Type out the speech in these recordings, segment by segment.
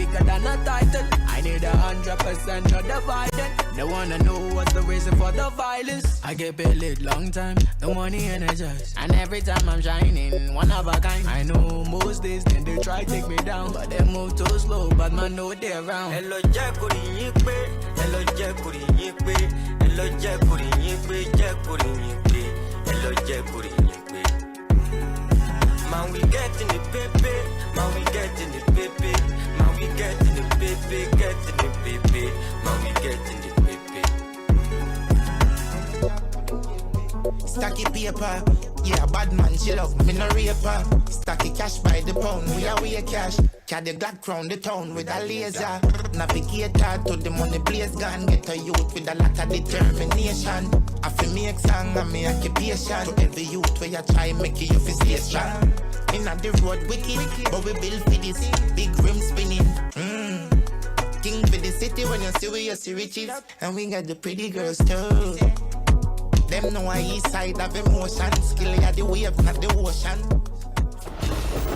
bigger than a title. I need 100% not divided. They wanna know what's the reason for the violence. I get paid late long time, the money energized. And every time I'm shining, one of a kind. I know most days then they try take me down, but they move too slow, but man know they're around. Hello ഑ᴜɪ鴜, hello ഑ᴜɪ鴜, hello ഑�괜ɪ鴜, ഑�괜ɪ鴜, hello ഑�괜ɪ鴜. Man, we get in the baby, man, we get in the baby, man, we get in the baby, get in the baby, man, we get in the baby. Stacky paper, yeah, bad man, she love me no raper. Stacky cash by the pound, we are cash. Carry the Glock round the town with a laser. Navigator to the money blaze gun. Get a youth with a lot of determination. I feel make song and me occupation. To every youth where you try make you feel stay strong. Inna the road wicked, but we build for this big rim spinning. King for the city when you see where you see riches. And we got the pretty girls too. Them know I east side of emotion. Skill ya the wave, not the ocean.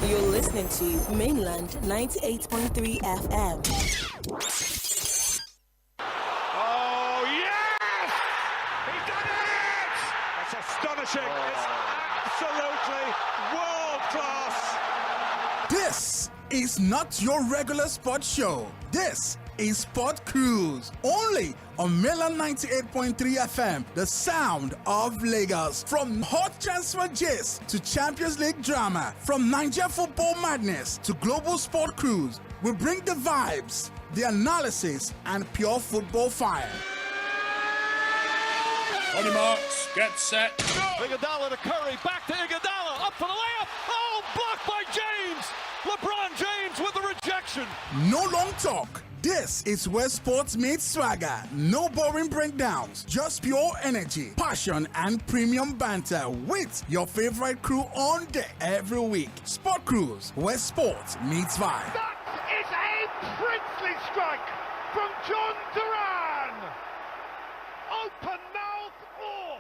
You're listening to Mainland 98.3 FM. Oh, yes! He's done it! That's astonishing. It's absolutely world class. This is not your regular sports show. This is Sport Cruise, only on Mainland 98.3 FM, the sound of Lagos. From hot transfer gist to Champions League drama, from Nigeria football madness to global sport cruise, we bring the vibes, the analysis, and pure football fire. On your marks, get set. Iguodala to Curry, back to Iguodala, up for the layup. Oh, blocked by James. LeBron James with the rejection. No long talk. This is where sports meets swagger. No boring breakdowns, just pure energy, passion, and premium banter with your favorite crew on deck every week. Sport Cruise, where sports meets vibe. That is a princely strike from John Duran. Open mouth or.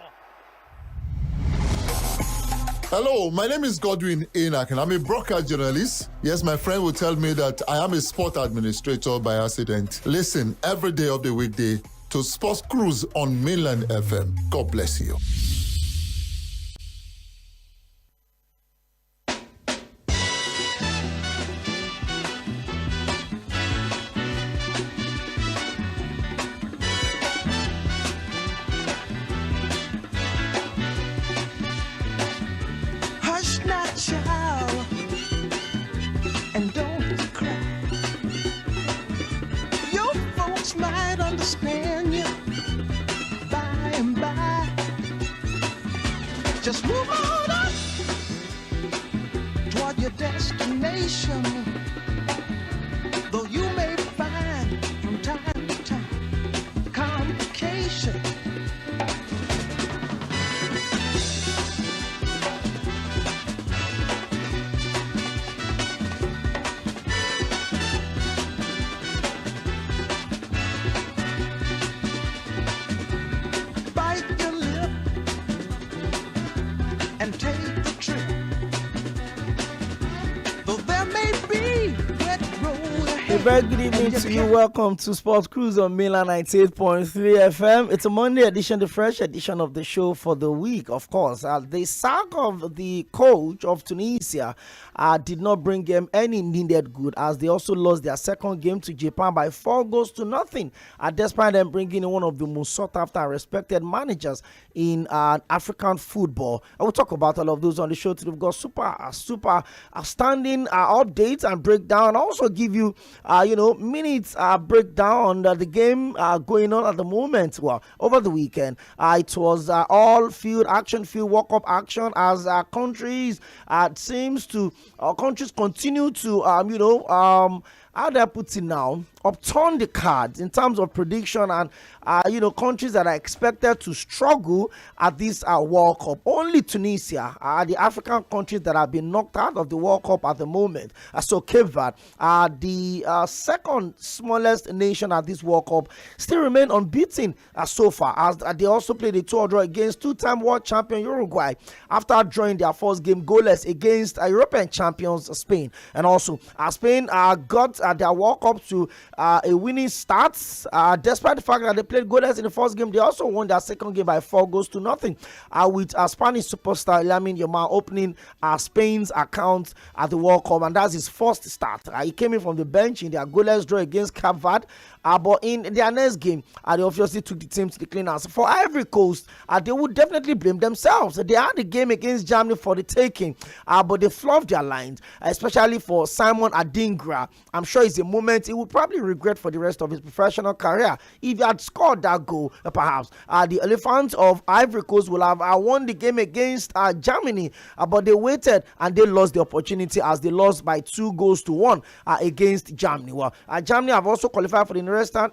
Hello, my name is Godwin Enoch and I'm a broadcast journalist. Yes, my friend will tell me that I am a sport administrator by accident. Listen every day of the weekday to Sports Cruise on Mainland FM. God bless you. Just move on up toward your destination. Though you may find from time to time complications. Very good evening to you. Welcome to Sports Cruise on Mainland 98.3 FM. It's a Monday edition, the fresh edition of the show for the week, of course. The sack of the coach of Tunisia did not bring them any needed good, as they also lost their second game to Japan by 4-0. Despite them bringing in one of the most sought after and respected managers in African football. I will talk about all of those on the show today. We've got super outstanding updates and breakdown. I'll also give you minutes breakdown on the game going on at the moment. Well, over the weekend, it was all field action, field walk-up action, as countries countries continue to how they're putting now, upturned the cards in terms of prediction and countries that are expected to struggle at this World Cup. Only Tunisia are the African countries that have been knocked out of the World Cup at the moment. So Cape Verde, the second smallest nation at this World Cup, still remain unbeaten so far, as they also played a 2-2 draw against two-time world champion Uruguay after drawing their first game goalless against European champions Spain. And also Spain got their World Cup to a winning start, despite the fact that they played goalless in the first game. They also won their second game by 4-0, with Spanish superstar Lamine Yamal opening Spain's account at the World Cup, and that's his first start. He came in from the bench in their goalless draw against Cape Verde, but in their next game, they obviously took the team to the cleaners. For Ivory Coast, they would definitely blame themselves. They had the game against Germany for the taking, but they fluffed their lines, especially for Simon Adingra. I'm sure it's a moment he would probably regret for the rest of his professional career. If he had scored that goal, perhaps the Elephants of Ivory Coast will have won the game against Germany, but they waited and they lost the opportunity as they lost by 2-1 against Germany. Well, Germany have also qualified for the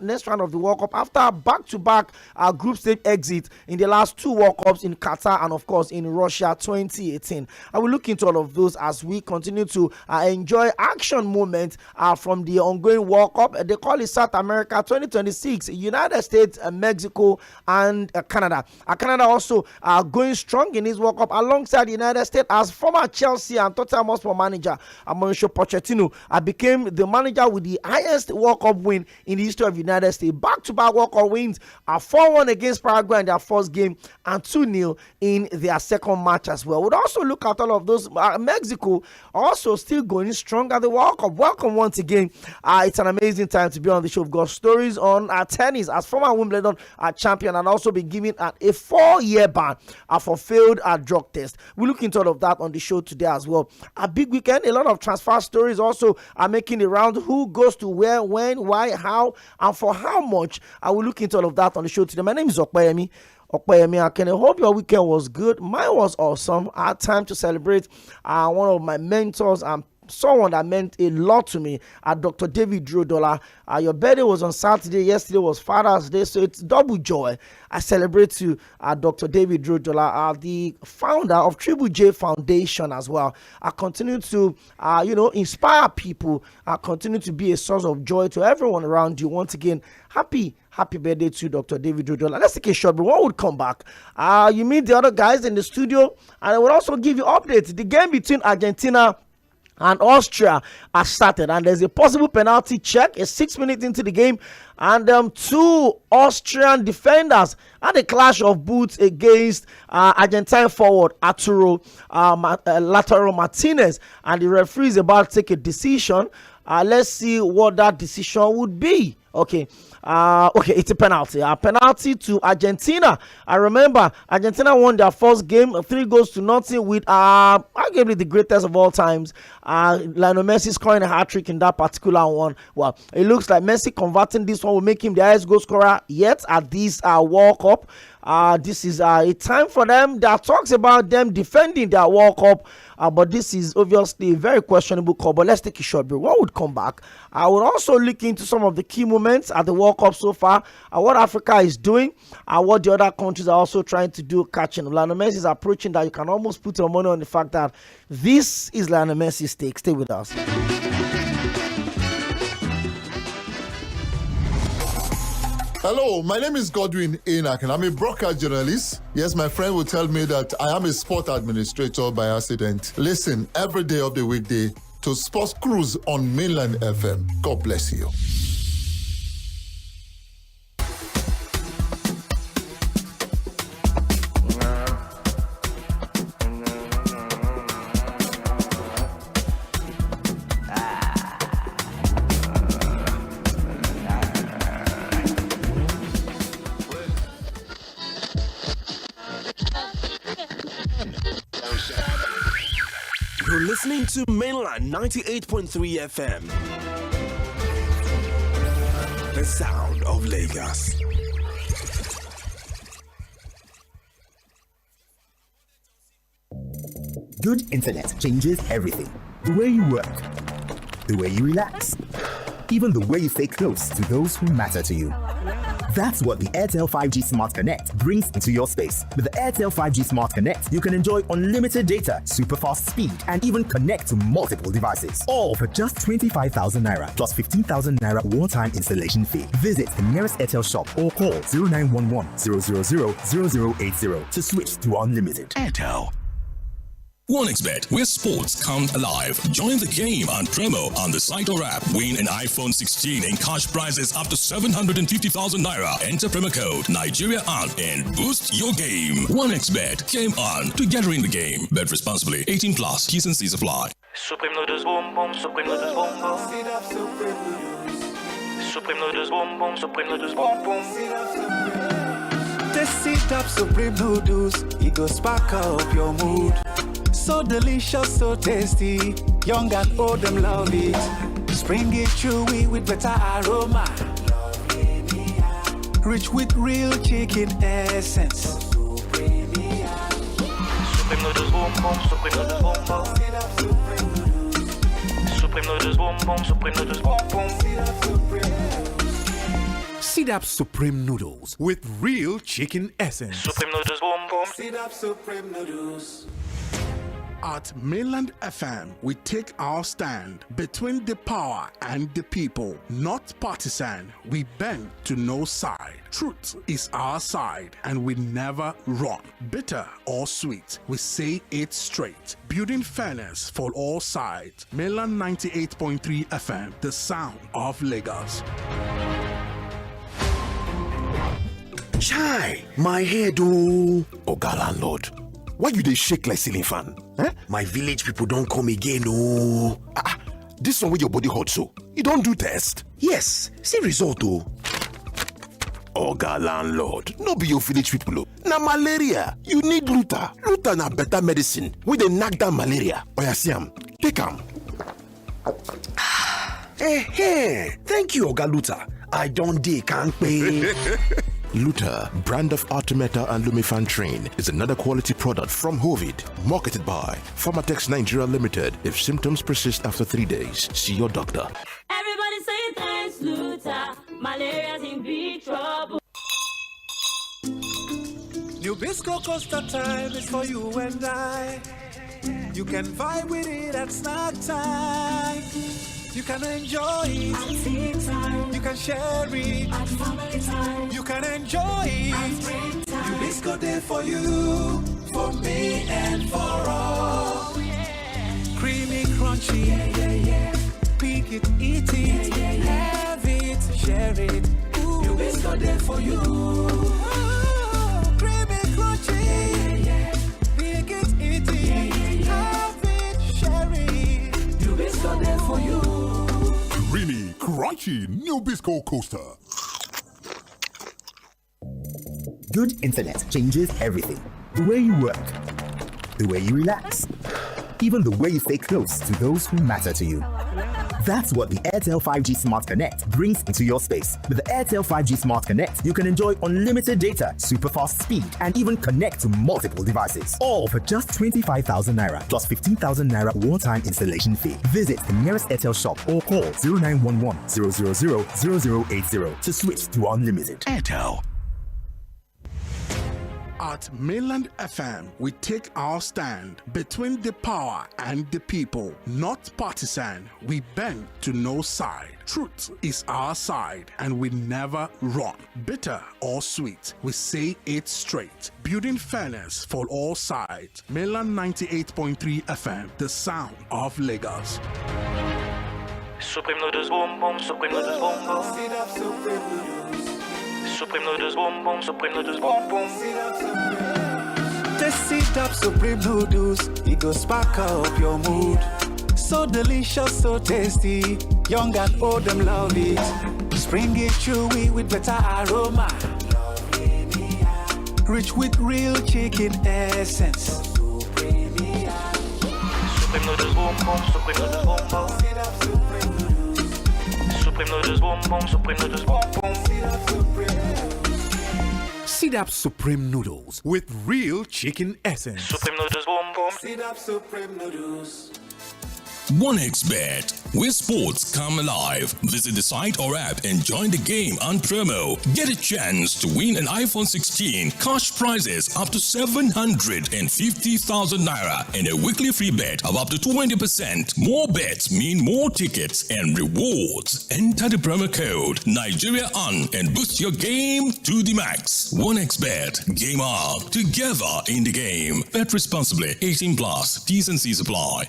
next round of the World Cup after back-to-back group stage exit in the last 2 World Cups in Qatar and of course in Russia 2018. I will look into all of those as we continue to enjoy action moments from the ongoing World Cup. They call it South America 2026, United States, Mexico and Canada. Canada also going strong in this World Cup alongside the United States, as former Chelsea and Tottenham Hotspur manager Mauricio Pochettino became the manager with the highest World Cup win in the history of the United States. Back-to-back World Cup wins, 4-1 against Paraguay in their first game and 2-0 in their second match as well. We'll also look at all of those. Mexico also still going strong at the World Cup. Welcome once again. It's an amazing time to be on the show. We've got stories on tennis, as former Wimbledon champion, and also been given a 4-year ban for failed drug test. We look into all of that on the show today as well. A big weekend, a lot of transfer stories also are making the round. Who goes to where, when, why, how, and for how much? I will look into all of that on the show today. My name is Sᴘᴏʀᴛ I hope your weekend was good. Mine was awesome. I had time to celebrate one of my mentors and someone that meant a lot to me, Dr. David Drodola. Your birthday was on Saturday. Yesterday was Father's Day, so it's double joy. I celebrate you, Dr. David Drodola, the founder of Triple J Foundation as well. I continue to, inspire people. I continue to be a source of joy to everyone around you. Once again, happy birthday to Dr. David Drodola. Let's take a short break. One would come back. You meet the other guys in the studio, and I will also give you updates. The game between Argentina and Austria has started, and there's a possible penalty check. It's 6 minutes into the game, and 2 Austrian defenders had a clash of boots against Argentine forward Arturo Lautaro Martinez, and the referee is about to take a decision. Let's see what that decision would be. Okay, it's a penalty. A penalty to Argentina. I remember Argentina won their first game 3-0 with arguably the greatest of all times, Lionel Messi scoring a hat-trick in that particular one. Well, it looks like Messi converting this one will make him the highest goal scorer yet at this World Cup. This is a time for them. There are talks about them defending their World Cup, but this is obviously a very questionable call. But let's take a short break. One would come back. I will also look into some of the key moments at the World Cup so far, what Africa is doing, what the other countries are also trying to do, catching. Lionel Messi is approaching that you can almost put your money on the fact that this is Lionel Messi's stake. Stay with us. Hello, my name is Cʀᴜɪ紛 and I'm a broadcast journalist. Yes, my friend will tell me that I am a sport administrator by accident. Listen every day of the weekday to Sports Cruise on Mainland FM. God bless you. You're listening to Mainland 98.3 FM. The sound of Lagos. Good internet changes everything. The way you work, the way you relax, even the way you stay close to those who matter to you. That's what the Airtel 5G Smart Connect brings into your space. With the Airtel 5G Smart Connect, you can enjoy unlimited data, super fast speed, and even connect to multiple devices. All for just 25,000 naira plus 15,000 naira one-time installation fee. Visit the nearest Airtel shop or call 0911 000 0080 to switch to unlimited. Airtel. 1xBet, where sports come alive. Join the game on promo on the site or app. Win an iPhone 16 and cash prizes up to 750,000 naira. Enter promo code Nigeria on and boost your game. 1xBet, game on, together in the game. Bet responsibly. 18 plus. T's and C's apply. Supreme noodles boom boom. Supreme noodles boom boom. Supreme noodles boom boom. Supreme noodles boom boom. Tasty top Supreme noodles, it go spark up your mood. So delicious, so tasty, young and old them love it. Springy, chewy with better aroma. Rich with real chicken essence. Supreme noodles boom boom. Supreme noodles boom boom. Supreme noodles boom boom. Supreme noodles boom boom. Sidap Supreme Noodles with real chicken essence. Supreme noodles boom boom. Sidap Supreme noodles. At Mainland FM, we take our stand between the power and the people. Not partisan, we bend to no side. Truth is our side, and we never run. Bitter or sweet, we say it straight. Building fairness for all sides. Mainland 98.3 FM, the sound of Lagos. Chai, my head oh. Oga landlord, why you dey shake like ceiling fan? Eh? My village people don't come again oh. This one with your body hot so, you don't do test? Yes, see result oh. Oga landlord, no be your village people oh. Na malaria, you need Luta. Luta na better medicine wey dey knack down malaria. Oya see am, take am. Hey, thank you Oga Luta. I don't dey kampe. Luta, brand of Artemata and Lumefantrine, is another quality product from Hovid, marketed by Pharmatex Nigeria Limited. If symptoms persist after 3 days, see your doctor. Everybody say thanks, Luta. Malaria's in big trouble. New Bisco Costa time is for you and I. You can vibe with it at snack time. You can enjoy it at tea time. You can share it at family time. You can enjoy it at break time. New Bisco day for you, for me and for all. Creamy, crunchy, pick it, eat it, have it, share it. New Bisco day for you. Creamy, crunchy, pick it, eat it, have it, share it. New Bisco day for you. Creamy, crunchy, new Bisco Coaster. Good internet changes everything. The way you work, the way you relax, even the way you stay close to those who matter to you. That's what the Airtel 5G Smart Connect brings into your space. With the Airtel 5G Smart Connect, you can enjoy unlimited data, super fast speed, and even connect to multiple devices. All for just 25,000 naira plus 15,000 naira one-time installation fee. Visit the nearest Airtel shop or call 0911 000 0080 to switch to unlimited. Airtel. At Mainland FM, we take our stand between the power and the people. Not partisan, we bend to no side. Truth is our side, and we never run. Bitter or sweet, we say it straight. Building fairness for all sides. Mainland 98.3 FM, the sound of Lagos. Supreme noodles boom boom. Supreme noodles boom boom. Supreme noodles boom boom. Supreme noodles boom boom. Tasty top Supreme noodles, it go spark up your mood. So delicious, so tasty, young and old them love it. Springy, chewy with better aroma. Rich with real chicken essence. Supreme noodles boom boom. Supreme noodles boom boom. Supreme noodles boom boom. Supreme noodles boom boom. Sidap Supreme Noodles with real chicken essence. Supreme noodles boom boom. Sidap Supreme noodles. 1xBet, where sports come alive. Visit the site or app and join the game on promo. Get a chance to win an iPhone 16, cash prizes up to 750,000 naira, and a weekly free bet of up to 20%. More bets mean more tickets and rewards. Enter the promo code Nigeria on and boost your game to the max. 1xBet, game on, together in the game. Bet responsibly. 18 plus. T's and C's apply.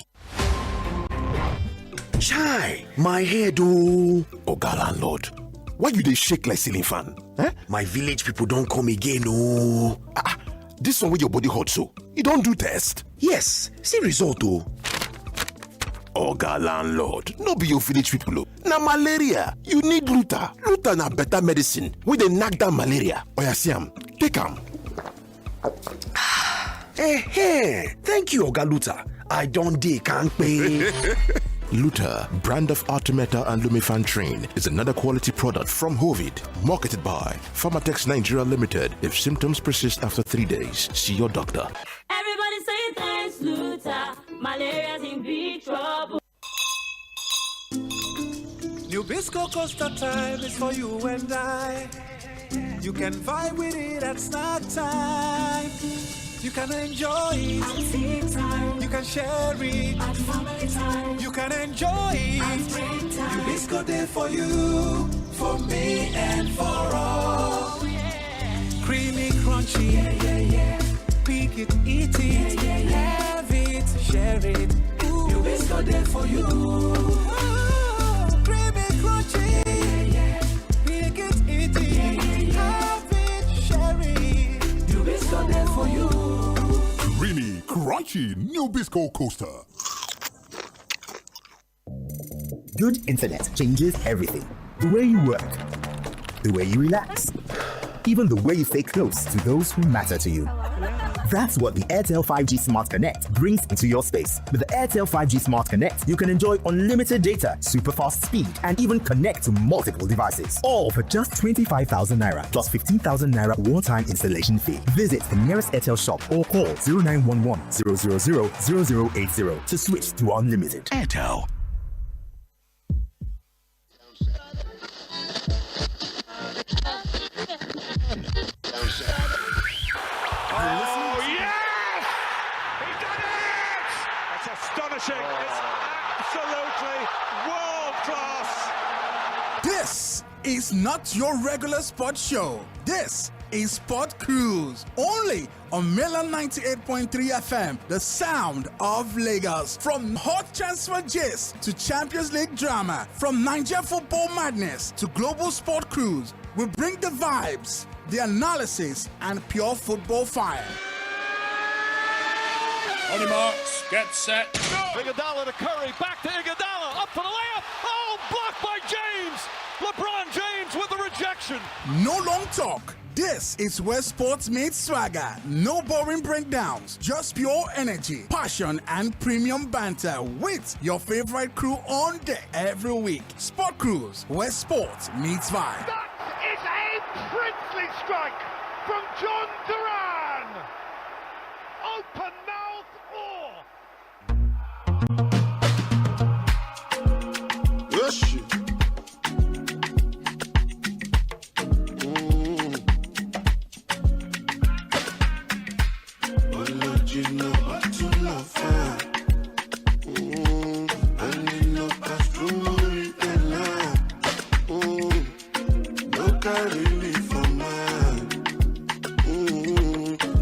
Chai, my head oh. Oga landlord, why you dey shake like ceiling fan? My village people don't come again oh. This one with your body hot so, you don't do test? Yes, see result oh. Oga landlord, no be your village people oh. Na malaria, you need Luta. Luta na better medicine wey dey knack down malaria. Oya see am, take am. Thank you Oga Luta. I don't dey kampe. Luta, brand of 𝛤 is another quality product from Hovid, marketed by Pharmatex Nigeria Limited. If symptoms persist after 3 days, see your doctor. Everybody say thanks, Luta. Malaria's in big trouble. 𝛾 time is for you and I. You can vibe with it at snack time. You can enjoy it at tea time. You can share it at family time. You can enjoy it at break time. 𝛾 there for you, for me and for all. Creamy, crunchy, pick it, eat it, have it, share it. 𝛾 there for you. Creamy, crunchy, pick it, eat it, have it, share it. 𝛾 there for you. Creamy, crunchy, Nabisco Coaster. Good internet changes everything. The way you work, the way you relax, even the way you stay close to those who matter to you. That's what the Airtel 5G Smart Connect brings into your space. With the Airtel 5G Smart Connect, you can enjoy unlimited data, super fast speed, and even connect to multiple devices. All for just 25,000 naira plus 15,000 naira one-time installation fee. Visit the nearest Airtel shop or call 0911 000 0080 to switch to unlimited. Airtel. Astonishing. It's absolutely world class. This is not your regular sports show. This is Sport Cruise, only on Mainland 98.3 FM, the sound of Lagos. From hot transfer gist to Champions League drama, from Nigeria football madness to global sport cruise, we bring the vibes, the analysis, and pure football fire. On your marks, get set. Iguodala to Curry, back to Iguodala, up for the layup. Oh, blocked by James. LeBron James with the rejection. No long talk. This is where sports meets swagger. No boring breakdowns, just pure energy, passion, and premium banter with your favorite crew on deck every week. Sport Cruise, where sports meets vibe. That is a princely strike from John Duran. Open mouth or. Yes,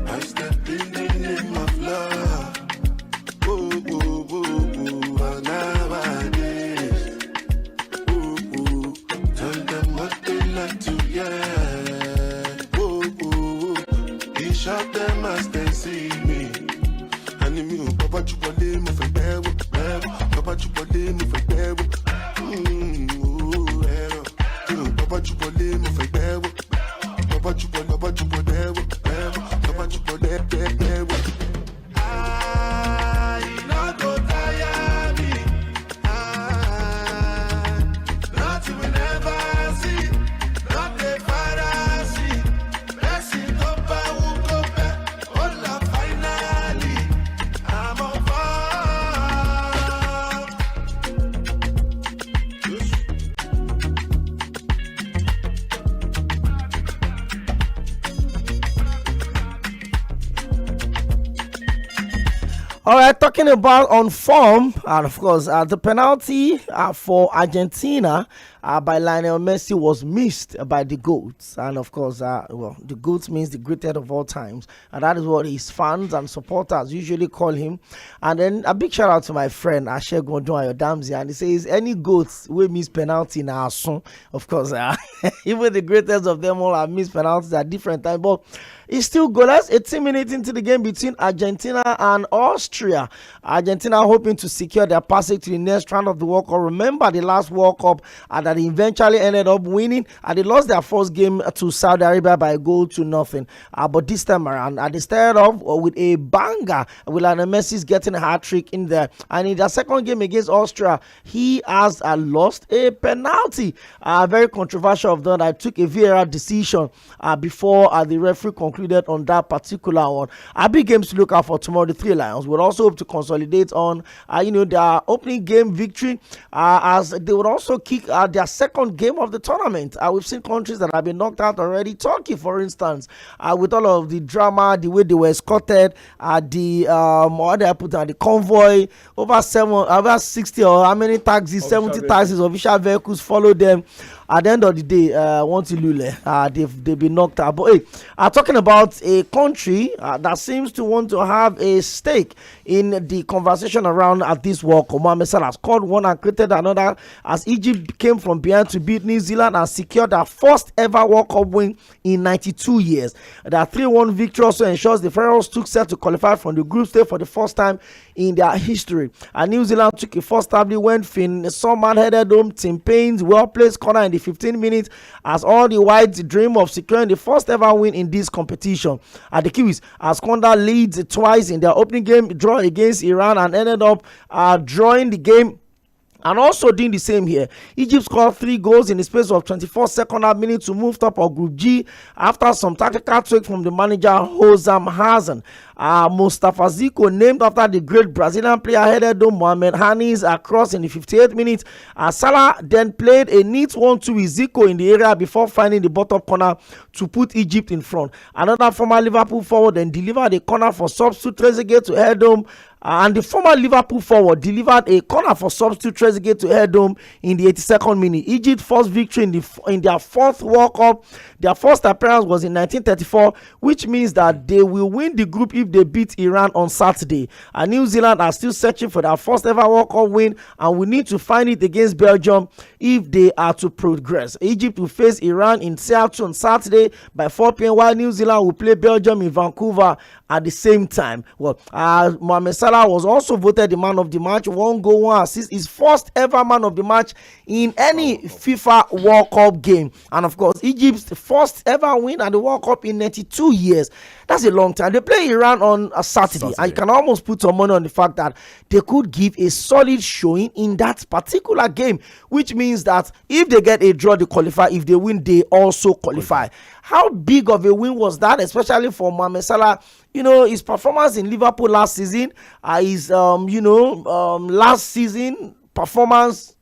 I step in the name of love. All right, talking about on form, and of course, the penalty for Argentina by Lionel Messi was missed by the GOATs. And of course, the GOATs means the greatest of all times. And that is what his fans and supporters usually call him. And then a big shout out to my friend, Sᴘᴏʀᴛ Cʀᴜɪsᴇ. And he says, any GOATs will miss penalty now soon. Of course, even the greatest of them all have missed penalties at different times. But it's still goalless. 18 minutes into the game between Argentina and Austria. Argentina hoping to secure their passage to the next round of the World Cup. Remember the last World Cup that they eventually ended up winning, and they lost their first game to Saudi Arabia by a goal to nothing. But this time around, they started off with a banger with Lionel Messi getting a hat-trick in there. And in their second game against Austria, he has lost a penalty. Very controversial of that. I took a VAR decision before the referee concluded on that particular one. Big games to look out for tomorrow. The Three Lions would also hope to consolidate on their opening game victory, as they would also kick their second game of the tournament. We've seen countries that have been knocked out already. Turkey, for instance, with all of the drama, the way they were escorted, the convoy, over 60 or how many taxis, 70 taxis, official vehicles follow them. At the end of the day, they've been knocked out. But hey, talking about a country that seems to want to have a stake in the conversation around at this World Cup. Mohamed Salah scored one and created another as Egypt came from behind to beat New Zealand and secured their first ever World Cup win in 92 years. Their 3-1 victory also ensures the Pharaohs took set to qualify from the group stage for the first time in their history. And New Zealand took a first stab when Finn Solman headed home Ţimpēn's well-placed corner in the 15 minutes as all the Whites dream of securing the first ever win in this competition. The Kiwis squandered leads twice in their opening game draw against Iran and ended up drawing the game. And also doing the same here. Egypt scored 3 goals in the space of 24 second minutes to move top of Group G after some tactical tweak from the manager Hosam Hasan. Mustafa Zico, named after the great Brazilian player, headed home Mohamed Hani's cross in the 58th minute. Salah then played a neat 1-2 with Zico in the area before finding the bottom corner to put Egypt in front. Another former Liverpool forward then delivered a corner for substitute Trezeguet to head home. And the former Liverpool forward delivered a corner for substitute Trezeguet to head home in the 82nd minute. Egypt's first victory in their fourth World Cup. Their first appearance was in 1934, which means that they will win the group if they beat Iran on Saturday. And New Zealand are still searching for their first ever World Cup win, and we need to find it against Belgium if they are to progress. Egypt will face Iran in Seattle on Saturday by 4 p.m. while New Zealand will play Belgium in Vancouver at the same time. Well, Mohamed Salah was also voted the man of the match. 1 goal, 1 assist. His first ever man of the match in any FIFA World Cup game. And of course, Egypt's first ever win at the World Cup in 92 years. That's a long time. They play Iran on a Saturday. And you can almost put some money on the fact that they could give a solid showing in that particular game, which means that if they get a draw, they qualify. If they win, they also qualify. How big of a win was that, especially for Mohamed Salah? His performance in Liverpool last season, his last season performance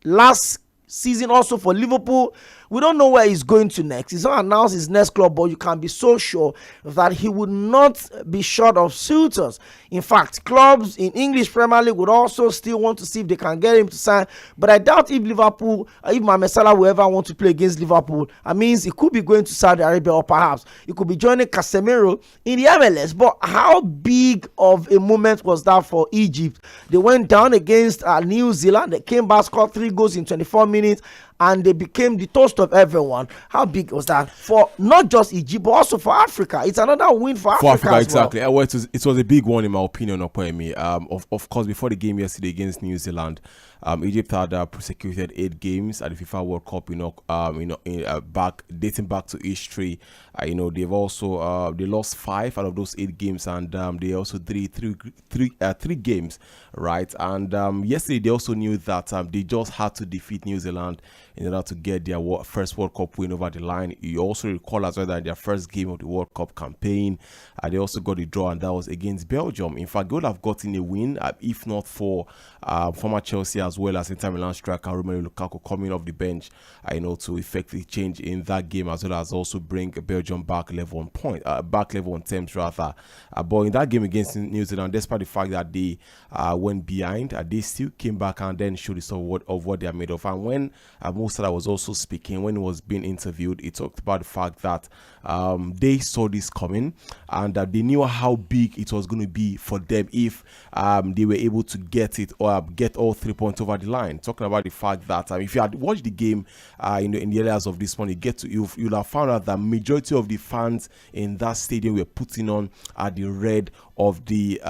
last season also for Liverpool. We don't know where he's going to next. He's not announced his next club, but you can be so sure that he would not be short of suitors. In fact, clubs in English Premier League would also still want to see if they can get him to sign. But I doubt if Mohamed Salah will ever want to play against Liverpool. That means he could be going to Saudi Arabia, or perhaps he could be joining Casemiro in the MLS. But how big of a moment was that for Egypt? They went down against New Zealand. They came back, scored 3 goals in 24 minutes. And they became the toast of everyone. How big was that for not just Egypt, but also for Africa? It's another win for Africa as exactly. Well. It was a big one in my opinion, Okoyemi. Of course, before the game yesterday against New Zealand, Egypt had prosecuted 8 games at the FIFA World Cup. Dating back to history. They've also they lost 5 out of those 8 games, and they also drew 3 games, right? And yesterday they also knew that they just had to defeat New Zealand in order to get their first World Cup win over the line. You also recall as well that in their first game of the World Cup campaign, they also got a draw, and that was against Belgium. In fact, they would have gotten a win if not for former Chelsea as well as Inter Milan striker Romelu Lukaku coming off the bench, to effect a change in that game, as well as also bring Belgium back level on terms rather. But in that game against New Zealand, despite the fact that they went behind, they still came back and then showed the sort of what they are made of. And when Mo Salah was also speaking, when he was being interviewed, he talked about the fact that they saw this coming and that they knew how big it was going to be for them if they were able to get it or get all 3 points over the line. Talking about the fact that if you had watched the game in the early hours of this one, you'll have found out that majority of the fans in that stadium were putting on the red of the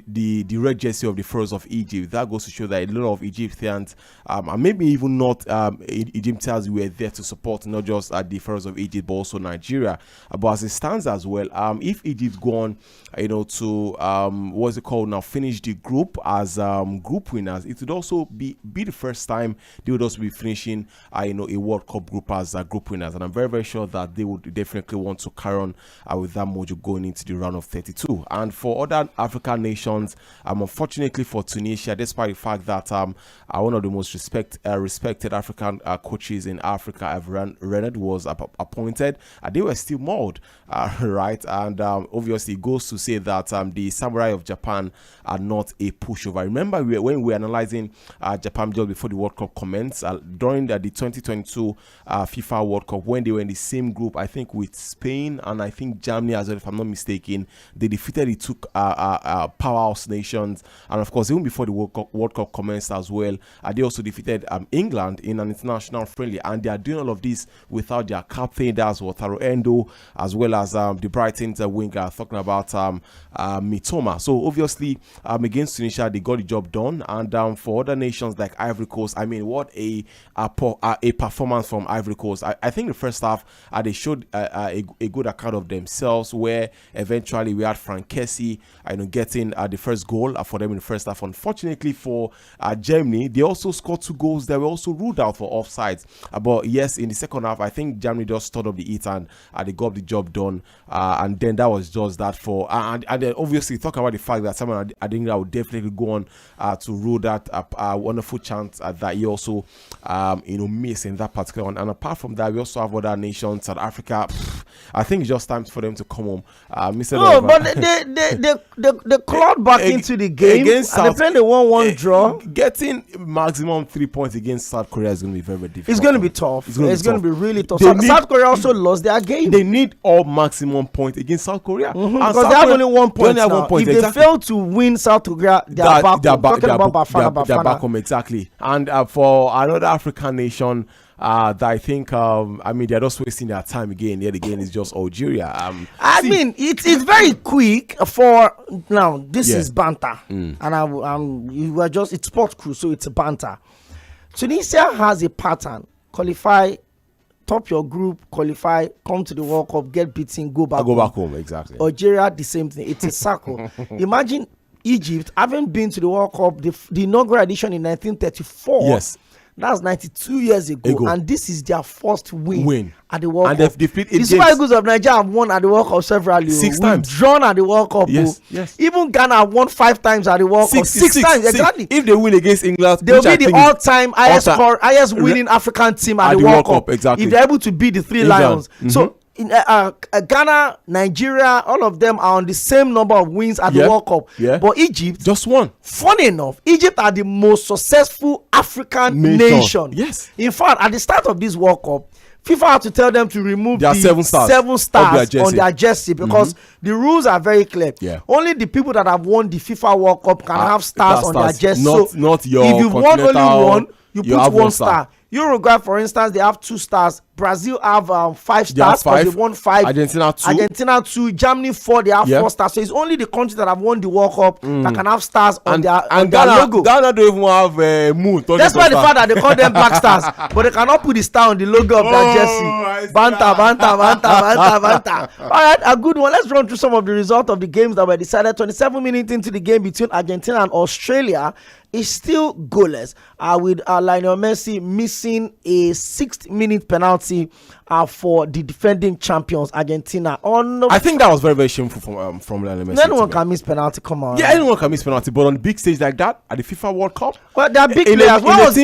the red jersey of the Pharaohs of Egypt. That goes to show that a lot of Egyptians and maybe even not Egyptians were there to support not just the Pharaohs of Egypt but also Nigeria. But as it stands as well, if Egypt go on to finish the group as group winners, it would also be the first time they would also be finishing a World Cup group as group winners, and I'm very, very sure that they would definitely want to carry on with that mojo going into the round of 32. And for other African nations, unfortunately for Tunisia, despite the fact that one of the most respected African coaches in Africa, Renard, was appointed, they were still mauled, right? And obviously it goes to say that the Samurai of Japan are not a pushover. Remember when we were analyzing Japan just before the World Cup commenced, during the 2022 FIFA World Cup, when they were in the same group, I think with Spain and I think Germany as well, if I'm not mistaken, they defeated the two powerhouse nations. And of course, even before the World Cup commenced as well, they also defeated England in an international friendly, and they are doing all of this without their captain, that's Wataru Endo, as well as the Brighton's winger, talking about Mitoma. So obviously against Tunisia, they got the job done. And for other nations like Ivory Coast, I mean, what a performance from Ivory Coast. I think the first half they showed a good account of themselves, where eventually we had Frank Kessie getting the first goal for them in the first half. Unfortunately for Germany, they also scored 2 goals that were also ruled out for offsides. But yes, in the second half, I think Germany just stood up the heat and they got the job done. And then that was just that for and then obviously talk about the fact that someone I think that would definitely go on to rule that wonderful chance that he also missed in that particular one. And apart from that, we also have other nations. South Africa, I think it's just time for them to come home. But they clawed back into the game against and they played a 1-1 draw. Getting maximum 3 points against South Korea is going to be very, very difficult. It's going to be tough. It's going to be really tough. South Korea also lost their game. They need all maximum points against South Korea. Because they have only 1 point now. If they fail to win South Korea, they are back. They're back home, exactly. And for another African nation, that I think, they're just wasting their time again. Yet again, it's just Algeria. It's very quick for now. This is banter, and you were just it's sport crew, so it's a banter. Tunisia has a pattern: qualify, top your group, qualify, come to the World Cup, get beaten, go back home. Exactly. Algeria, the same thing. It's a circle. Imagine Egypt having been to the World Cup, the inaugural edition in 1934. Yes. That's 92 years ago, and this is their first win at the World Cup. The Super Eagles of Nigeria have won at the World Cup several years. 6 times. Drawn at the World Cup. Yes. Even Ghana have won 5 times at the World Cup. 6 times, exactly. If they win against England, they'll be the all-time highest winning African team at the World Cup. Exactly. If they're able to beat the 3 Lions. So in Ghana, Nigeria, all of them are on the same number of wins at the World Cup. But Egypt just won. Funny enough, Egypt are the most successful African nation. Yes. In fact, at the start of this World Cup, FIFA had to tell them to remove the 7 stars on their jersey because the rules are very clear. Only the people that have won the FIFA World Cup can have stars on their jersey. Not your if you've won only one, you put 1 star. Uruguay, for instance, they have 2 stars. Brazil have 5 stars because they won 5. Argentina 2. Germany 4. They have 4 stars. So it's only the countries that have won the World Cup that can have stars on their logo. Ghana don't even have a moon. That's why the fact that they call them black stars, but they cannot put the star on the logo of their jersey. Banta. All right, a good one. Let's run through some of the results of the games that were decided. 27 minutes into the game between Argentina and Australia, is still goalless, with Lionel Messi missing a 6th-minute penalty for the defending champions Argentina. I think that was very, very shameful from Lionel Messi. Anyone can miss penalty. Come on. Yeah, anyone can miss penalty, but on the big stage like that at the FIFA World Cup. Well, they are big players. When was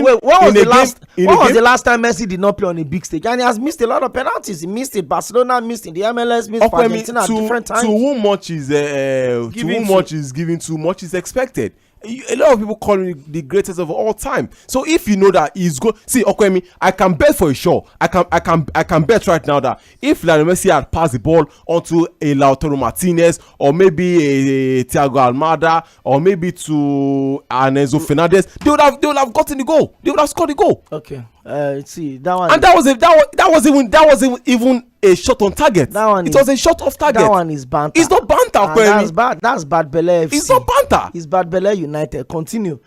the last time Messi did not play on a big stage? And he has missed a lot of penalties. He missed it. Barcelona missed it. The MLS missed for Argentina at different times. To whom much is given, too much is expected. A lot of people call him the greatest of all time. So if you know that he's good, see, Okwemi, I can bet for a sure. I can bet right now that if Lionel Messi had passed the ball onto a Lautaro Martinez or maybe a Thiago Almada or maybe to Enzo Fernandez, they would have gotten the goal. They would have scored the goal. Okay. See that one. And that wasn't even a shot on target. It was a shot off target. That one is banter. It's not banter. That's bad. That's bad Bele FC. It's not banter. It's bad Bele United. Continue.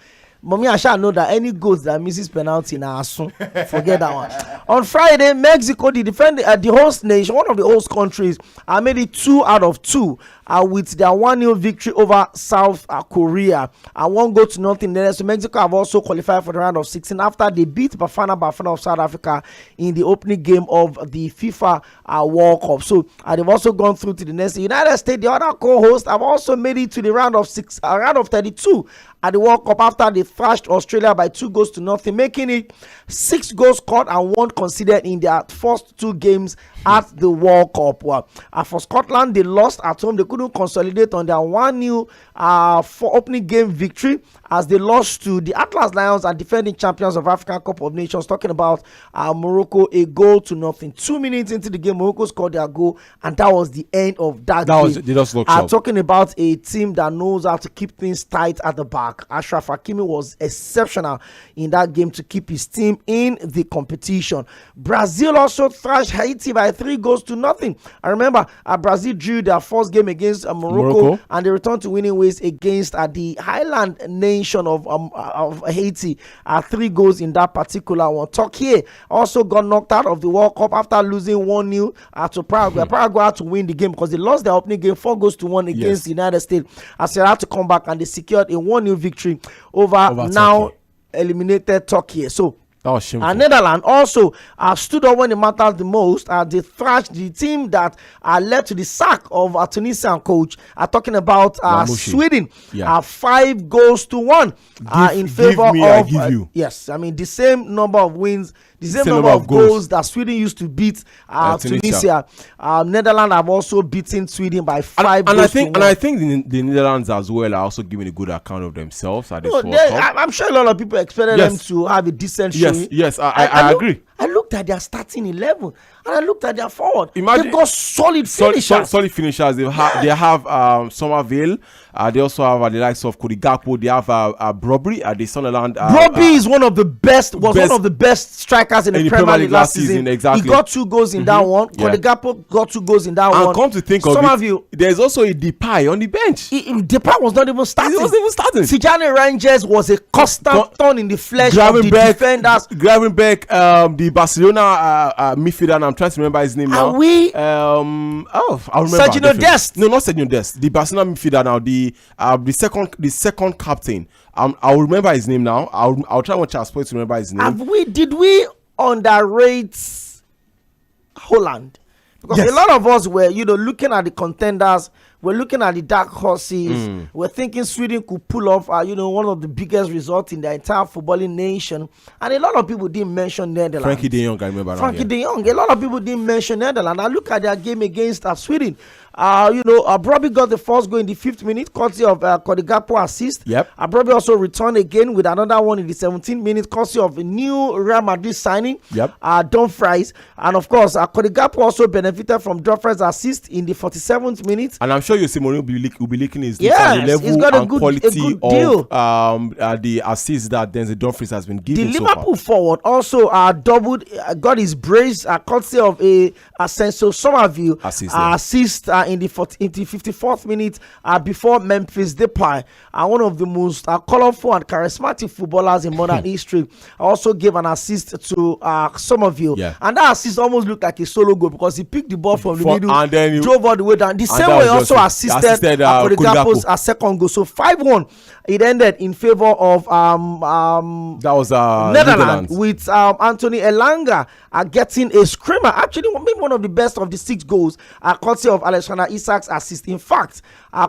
But me, I shall know that any goals that misses penalty in Asun, forget that one. On Friday, Mexico, the host nation, one of the host countries, made it 2 out of 2 with their 1-0 victory over South Korea. 1-0. Then so Mexico have also qualified for the round of 16 after they beat Bafana of South Africa in the opening game of the FIFA World Cup. So they've also gone through to the next. United States, the other co-host, have also made it to the round of 32 at the World Cup after they thrashed Australia by 2-0, making it 6 goals scored and 1 conceded in their first 2 games at the World Cup. For Scotland, they lost at home. They couldn't consolidate on their 1-0 for opening game victory as they lost to the Atlas Lions and defending champions of African Cup of Nations. Talking about Morocco, a 0-0. 2 minutes into the game, Morocco scored their goal, and that was the end of that game. They just looked sharp. Talking about a team that knows how to keep things tight at the back. Achraf Hakimi was exceptional in that game to keep his team in the competition. Brazil also thrashed Haiti by 3-0. I remember Brazil drew their first game against Morocco, and they returned to winning ways against the Highland nation of Haiti. 3 goals in that particular one. Turkey also got knocked out of the World Cup after losing 1-0 to Paraguay. Paraguay had to win the game because they lost their opening game 4-1 against the United States. As they had to come back and they secured a 1-0 victory over now Turkey. Eliminated Turkey. So that was shameful. Netherlands also stood up when it mattered the most. They thrashed the team that led to the sack of Tunisian coach. Talking about Sweden. 5-1 in favor of. Yes, I mean the same number of wins. The same number of goals that Sweden used to beat Tunisia. Netherlands have also beaten Sweden by 5 goals to 1. And I think the Netherlands as well are also giving a good account of themselves at this World Cup. I'm sure a lot of people expected them to have a decent showing. Yes, I agree. I looked at their starting 11 and I looked at their forward. They've got solid finishers. Solid finishers. They have Sᴏᴏ. They also have the likes of Cody Gakpo. They have Brobry at the Sunderland. Brobry is one of the best strikers in the Premier League last season. Exactly. He got 2 goals in that one. Cody Gakpo got 2 goals in that one. And come to think of it, there's also a Depay on the bench. Depay was not even starting. He wasn't even starting. Tijani Rangers was a constant thorn in the flesh of the defenders. Gravenberch, the Barcelona midfielder, and I'm trying to remember his name now. Are we? I'll remember. Sergio Dest. No, not Sergio Dest. The Barcelona midfielder now. The second captain. I'll remember his name now. I'll try to to remember his name. Did we underrate Holland? Because a lot of us were, looking at the contenders, we're looking at the dark horses. We're thinking Sweden could pull off, one of the biggest results in the entire footballing nation. And a lot of people didn't mention Netherlands. Frankie de Jong, I remember. Frankie de Jong. A lot of people didn't mention Netherlands. I look at their game against Sweden. Brobby got the first goal in the 5th minute, courtesy of Cody Gakpo assist. Yep. Brobby also returned again with another one in the 17th minute, courtesy of a new Real Madrid signing. Yep. Dumfries. And of course, Cody Gakpo also benefited from Dumfries' assist in the 47th minute. And I'm sure you see Mourinho will be licking his lips at the level and quality of the assist that Denzel Dumfries has been given. The Liverpool forward also doubled, got his brace, courtesy of a ᴏᴜᴜ assist in the 54th minute before Memphis Depay, one of the most colorful and charismatic footballers in modern history, also gave an assist to ᴏᴜᴜ. And that assist almost looked like a solo goal because he picked the ball from the middle and then drove all the way down. The same way also assisted Cody Gakpo's second goal. So 5-1. It ended in favor of that was Netherlands with Anthony Elanga getting a screamer. Actually, maybe one of the best of the 6 goals, courtesy of Alexander Isak's assist. In fact,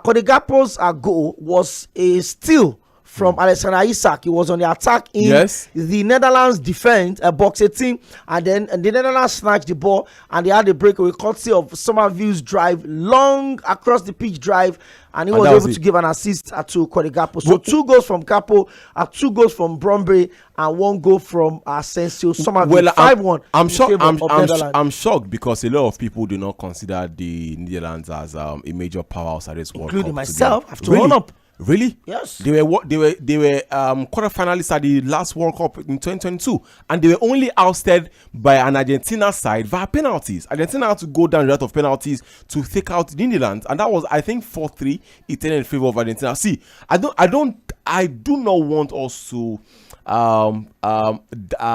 Cody Gakpo's goal was a steal from Alexander Isak. He was on the attack in the Netherlands defense, box 18, and then the Netherlands snatched the ball and they had a breakaway courtesy of Somerville's drive, long across the pitch drive, and he was able to give an assist to Cody Gakpo. So 2 goals from Gakpo, 2 goals from Bromby, and 1 goal from Asensio. Somerville. 5-1. I'm shocked because a lot of people do not consider the Netherlands as a major powerhouse at this World Cup, including myself. I have to run up. Really? Yes. They were quarterfinalists at the last World Cup in 2022, and they were only ousted by an Argentina side via penalties. Argentina had to go down the route of penalties to take out the Netherlands, and that was, I think, 4-3. It turned in favor of Argentina. See, I do not want us to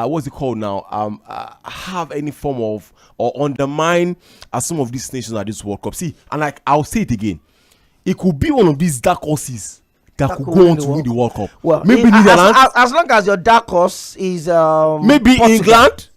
what's it called now? Have any form of or undermine some of these nations at this World Cup. See, and I'll say it again. It could be one of these dark horses that could go on to win the World Cup. Well, maybe Netherlands. As long as your dark horse is maybe Portugal. England.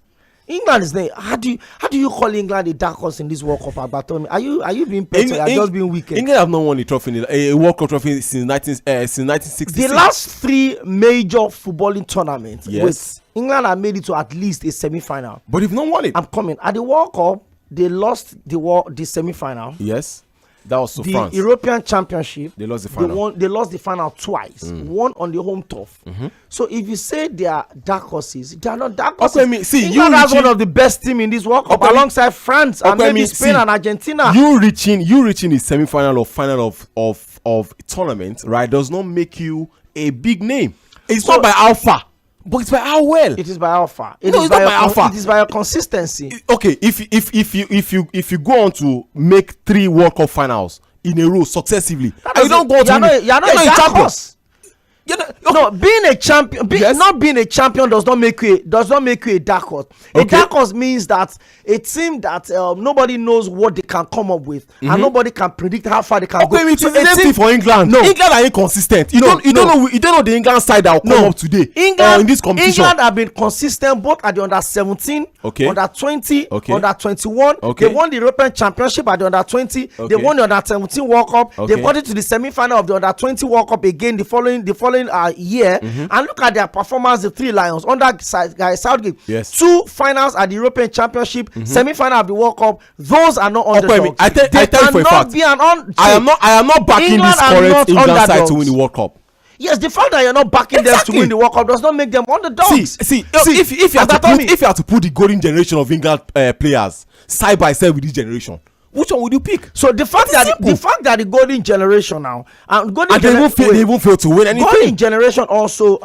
England is there. How do you call England a dark horse in this World Cup? Are you being petty? Are just being wicked? England have not won a trophy, a World Cup trophy since 1966. The last 3 major footballing tournaments. Yes. England have made it to at least a semi-final. But they've not won it. I'm coming. At the World Cup, they lost the semi-final. Yes. That was to the France. European Championship. They lost the final. They lost the final twice. One on the home turf. So if you say they are dark horses, they are not dark horses. England has one of the best team in this World Cup alongside France and maybe Spain and Argentina. You reaching the semi-final or final of tournament, right, does not make you a big name. It's not by how far. But it's by how well. It is by how far. It is by how far. It is by your consistency. Okay, if you go on to make 3 World Cup finals in a row successfully, and you don't go to win, you're not a champion. No, being a champion, not being a champion does not make you a dark horse. A dark horse means that a team that nobody knows what they can come up with, and nobody can predict how far they can go. It's the same thing for England. No, England are inconsistent. You don't know the England side that will come up today. England in this competition. England have been consistent both at the under 17, under 20, under 21. They won the European Championship at the under 20. They won the under 17 World Cup. They got into the semi-final of the under 20 World Cup again the following year. And look at their performance. The 3 Lions under Southgate. Yes. 2 finals at the European Championship, semi-final of the World Cup. Those are not underdogs. I tell you for a fact. I am not backing England this current England side to win the World Cup. Yes, the fact that you're not backing them to win the World Cup does not make them underdogs. See, if you have to put the golden generation of England players side by side with this generation, which one would you pick? So the fact that the golden generation now they won't fail to win anything. Golden generation also,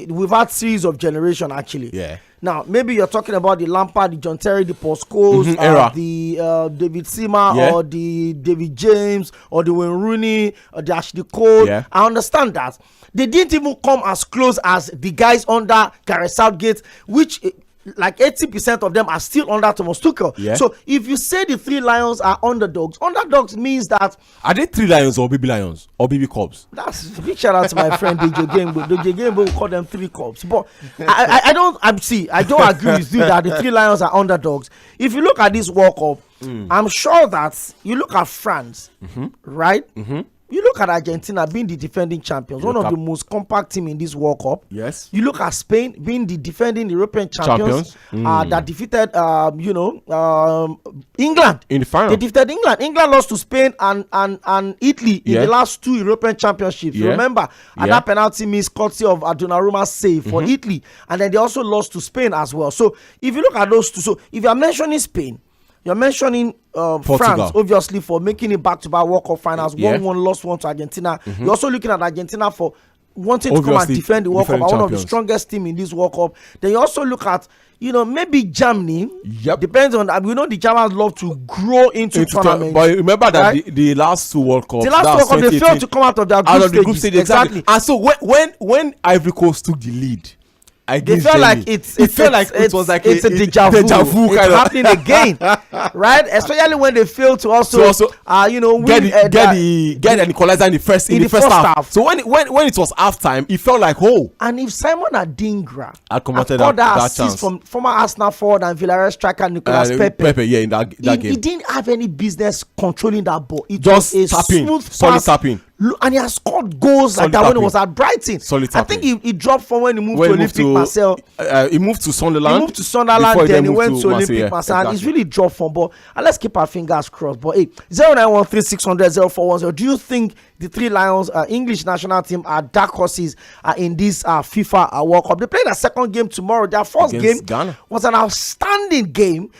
we've had series of generation actually. Yeah. Now maybe you're talking about the Lampard, the John Terry, the Paul Scholes, the David Seaman, or the David James, or the Wayne Rooney, or the Ashley Cole. Yeah. I understand that they didn't even come as close as the guys under Gareth Southgate, which like 80% of them are still under Thomas Tuchel. Yeah. So if you say the 3 Lions are underdogs means that are they 3 Lions or baby lions or baby cubs? That's a big shout out to my friend DJ Gamebo. DJ Gamebo will call them 3 cubs. But I don't agree with you that the 3 Lions are underdogs. If you look at this World Cup, I'm sure that you look at France, right? You look at Argentina being the defending champions, one of the most compact team in this World Cup. Yes. You look at Spain being the defending European champions. That defeated, England in the final. They defeated England. England lost to Spain and Italy in the last 2 European championships. You remember, and that penalty miss courtesy of Donnarumma's save for Italy, and then they also lost to Spain as well. So if you look at those 2, so if you are mentioning Spain, you're mentioning France, obviously, for making it back-to-back World Cup finals. 1-1 lost 1 to Argentina. You're also looking at Argentina for wanting to come and defend the World Cup. One of the strongest team in this World Cup. Then you also look at, maybe Germany. Depends on, we know the Germans love to grow into tournaments. But remember that the last 2 World Cups, they failed to come out of their group stage. Exactly. And so when Ivory Coast took the lead They felt like it was like it's a deja vu. It's happening again, right? Especially when they failed to also win, get an equalizer in the first half. So when it was halftime, it felt like And if Simon Adingra had converted that chance from former Arsenal forward and Villarreal striker Nicolas Pepe, in that game, he didn't have any business controlling that ball. It just was a smooth solid tapping. And he has scored goals like that when he was at Brighton. I think he dropped from when he moved to Olympic Marseille. He moved to Sunderland. He moved to Sunderland, then he went to Olympic Marseille. And he's really dropped from ball. And let's keep our fingers crossed. But 0913-600-0410. Do you think the Three Lions English national team are dark horses in this FIFA World Cup? They play their second game tomorrow. Their first game was an outstanding game,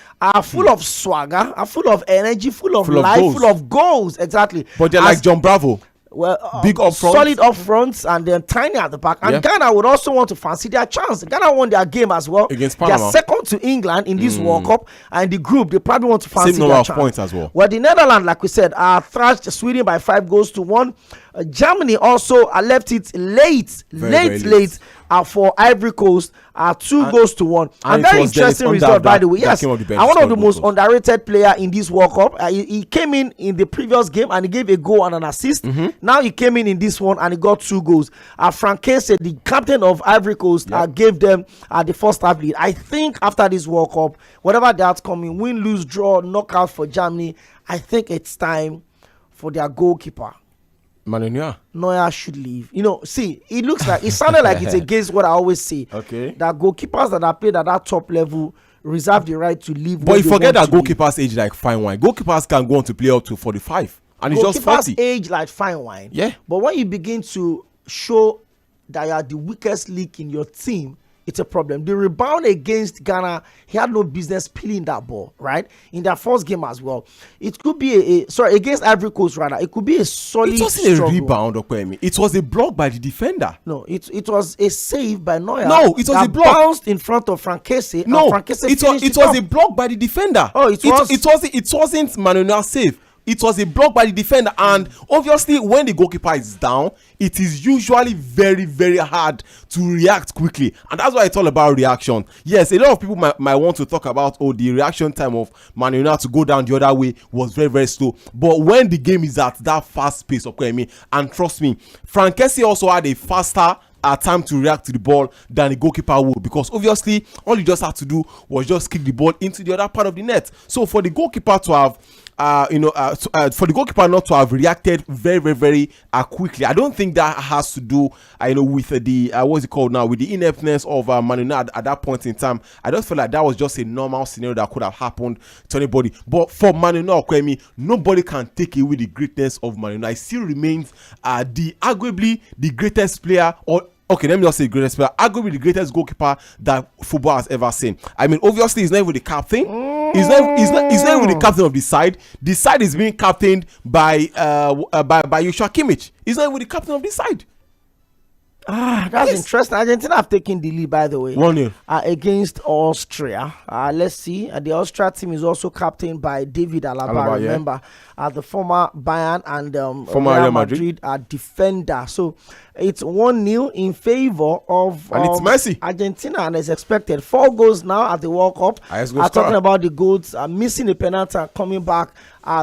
full of swagger, full of energy, full of life, full of goals. Exactly. But they're like John Bravo. Well, big up front, solid up front, and then tiny at the back. And Ghana would also want to fancy their chance. Ghana won their game as well against Panama. They're second to England in this World Cup, and the group they probably want to fancy same number their of chance. points as well. Well, the Netherlands, like we said, thrashed Sweden by 5-1. Germany also left it late for Ivory Coast 2-1. A very interesting result, by the way. Yes, and one of the most underrated player in this World Cup. He came in the previous game and he gave a goal and an assist. Now he came in this one and he got 2 goals. Francais, the captain of Ivory Coast, gave them the first half lead. I think after this World Cup, whatever the outcome, win, lose, draw, knockout for Germany, I think it's time for their goalkeeper. Neuer should leave. See, it looks like it sounded like it's against what I always say. Okay. That goalkeepers that are played at that top level reserve the right to leave. But you forget that goalkeepers age like fine wine. Goalkeepers can go on to play up to 45, and it's just 40. Goalkeepers age like fine wine. Yeah. But when you begin to show that you are the weakest link in your team, it's a problem. The rebound against Ghana, he had no business peeling that ball, right? In their first game as well. It could be against Ivory Coast rather. It could be a solid It wasn't struggle. A rebound, Okwemi. It was a block by the defender. No, it was a save by Neuer. No, it was a block. Bounced in front of Francais. No, it was a block by the defender. Oh, it wasn't Manuel's save. It was a block by the defender, and obviously when the goalkeeper is down, it is usually very, very hard to react quickly, and that's why it's all about reaction. Yes, a lot of people might want to talk about the reaction time of Manuel to go down the other way was very, very slow. But when the game is at that fast pace, and trust me, Francais also had a faster time to react to the ball than the goalkeeper would, because obviously all he just had to do was just kick the ball into the other part of the net. So for the goalkeeper to have for the goalkeeper not to have reacted very, very, very quickly, I don't think that has to do with the what's it called now, with the ineptness of Manu at that point in time. I just feel like that was just a normal scenario that could have happened to anybody. But for Manu Okwemi, nobody can take away the greatness of Manu. It still remains arguably the greatest player, or okay, let me just say greatest player, arguably the greatest goalkeeper that football has ever seen. I mean, obviously he's not even the captain. He's not even the captain of the side. The side is being captained by Joshua Kimmich. He's not even the captain of the side. That's interesting. Argentina have taken the lead, by the way. 1-0 against Austria. Let's see. The Austria team is also captained by David Alaba. Remember, the former Bayern and former Real Madrid defender. So it's 1-0 in favor of and it's Messi. Argentina, and as expected, 4 goals now at the World Cup. Talking about the goals, missing a penalty, coming back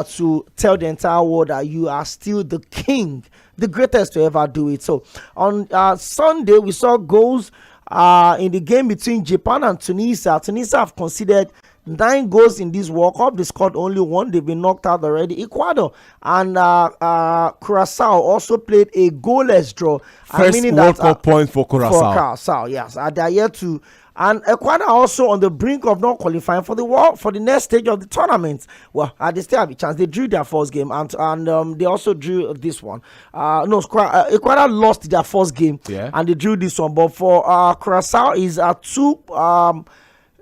to tell the entire world that you are still the king, the greatest to ever do it. So on Sunday, we saw goals in the game between Japan and Tunisia. Tunisia have conceded 9 goals in this World Cup. They scored only 1. They've been knocked out already. Ecuador and Curaçao also played a goalless draw. First World Cup point for Curaçao. For Curaçao, yes. They are yet to. And Ecuador also on the brink of not qualifying for the next stage of the tournament. Well, they still have a chance. They drew their first game, and they also drew this one. Ecuador lost their first game, and they drew this one. But for Curaçao is 2.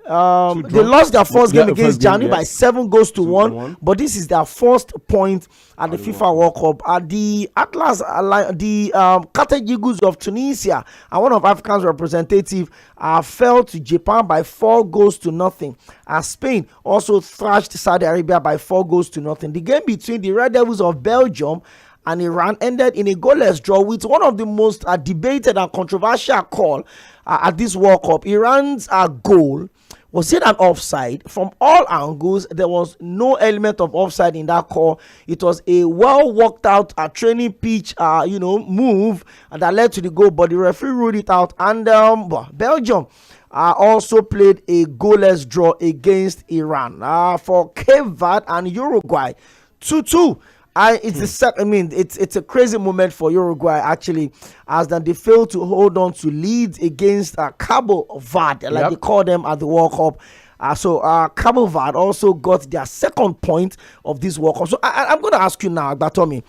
They lost their first game against Germany by 7 goals to 1. But this is their first point at the FIFA World Cup. The Atlas, the Carthage Eagles of Tunisia, and one of Africa's representative, fell to Japan by 4 goals to nothing. Spain also thrashed Saudi Arabia by 4 goals to nothing. The game between the Red Devils of Belgium and Iran ended in a goalless draw with one of the most debated and controversial call at this World Cup. Iran's goal was it an offside? From all angles, there was no element of offside in that call. It was a well worked out training pitch, move that led to the goal, but the referee ruled it out. And Belgium also played a goalless draw against Iran. For Cape Verde and Uruguay, 2-2. It's a crazy moment for Uruguay actually, as then they failed to hold on to leads against Cabo Verde, like they call them at the World Cup. So Cabo Verde also got their second point of this World Cup. So I'm going to ask you now, Batomi.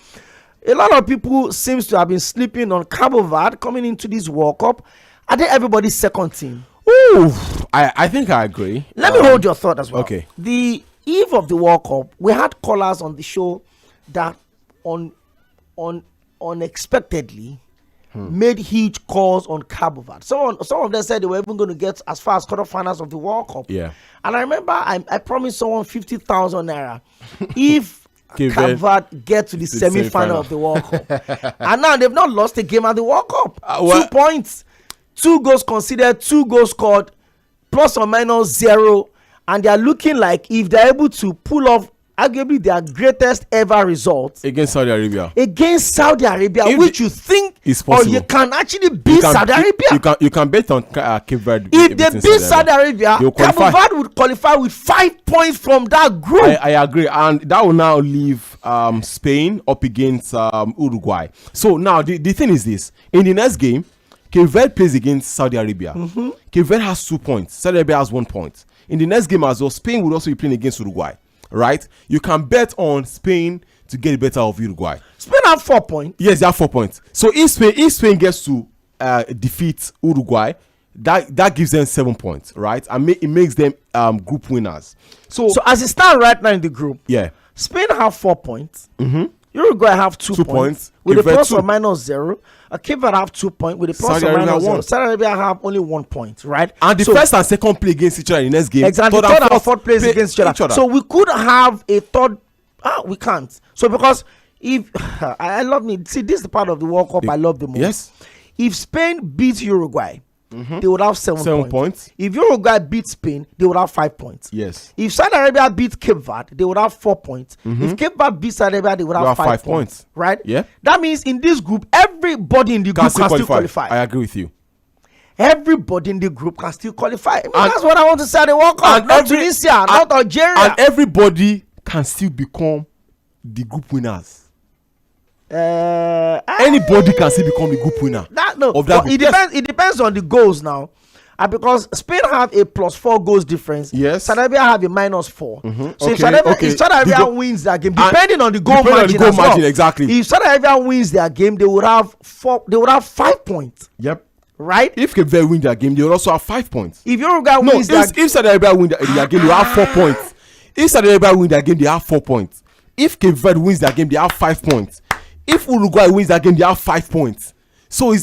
A lot of people seems to have been sleeping on Cabo Verde coming into this World Cup. Are they everybody's second team? Ooh, I think I agree. Let me hold your thought as well. Okay. The eve of the World Cup, we had callers on the show that unexpectedly made huge calls on Cabo Verde. Some of them said they were even going to get as far as quarterfinals of the World Cup. Yeah. And I remember I promised someone 50,000 naira if Cabo Verde get to the semi-final of the World Cup. And now they've not lost a game at the World Cup. 2 points, 2 goals conceded, 2 goals scored, plus or minus 0. And they are looking like if they're able to pull off arguably their greatest ever result against Saudi Arabia. Which you think is possible. Or you can actually beat Saudi Arabia. You can bet on Cape Verde. If they beat Saudi Arabia, Cabo Verde would qualify with 5 points from that group. I agree, and that will now leave Spain up against Uruguay. So now the thing is this: in the next game, Cape Verde plays against Saudi Arabia. Cape Verde has 2 points. Saudi Arabia has 1 point. In the next game as well, Spain will also be playing against Uruguay. Right, you can bet on Spain to get the better of Uruguay. Spain have 4 points. Yes, they have 4 points. So if Spain gets to defeat Uruguay, that gives them 7 points, right? And it makes them group winners. So as it stands right now in the group, Spain have 4 points. Uruguay have 2 points with a plus or minus 0. Cape Verde have 2 points with a plus or minus 0. Saudi Arabia have only 1 point, right? And the first and second play against each other in the next game. Exactly. Third and fourth plays against each other. So we could have a third. We can't. So because if I love me, see, this is the part of the World Cup I love the most. Yes. If Spain beats Uruguay, they would have 7 points. If Uruguay beats Spain, they would have 5 points. Yes. If Saudi Arabia beats Cape Verde, they would have 4 points. If Cape Verde beats Saudi Arabia, they would have 5 points. Right? Yeah. That means in this group, everybody in the group can still qualify. I agree with you. Everybody in the group can still qualify. That's what I want to say at the World Cup. Not Tunisia, not Algeria. And everybody can still become the group winners. Anybody can still become the group winner. It depends on the goals now. Because Spain have a +4 goals difference. Yes. Saudi Arabia have a -4. So if Saudi Arabia wins that game, depending on the goal margin as well. Exactly. If Saudi Arabia wins their game, they would have 5 points. Yep. Right? If Cape Verde win their game, they will also have 5 points. If Uruguay wins if Saudi Arabia win their game, they will have 4 points. If Saudi Arabia win their game, they have 4 points. If Cape Verde wins their game, they have 5 points. If Uruguay wins that game, they have 5 points. So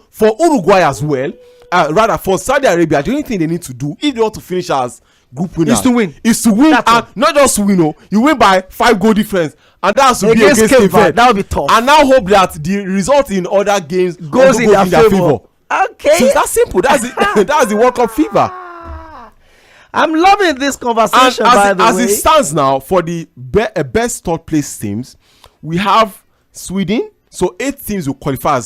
for Uruguay as well? Rather for Saudi Arabia, the only thing they need to do if they want to finish as group winners is to win. And not just win, you win by 5 goal difference, and that has to be against Cape Verde. That will be tough. And now hope that the result in other games goes in their favor. Okay, so that's simple. That's the World Cup fever. I'm loving this conversation. As it stands now, for the best third place teams, we have Sweden. So 8 teams will qualify as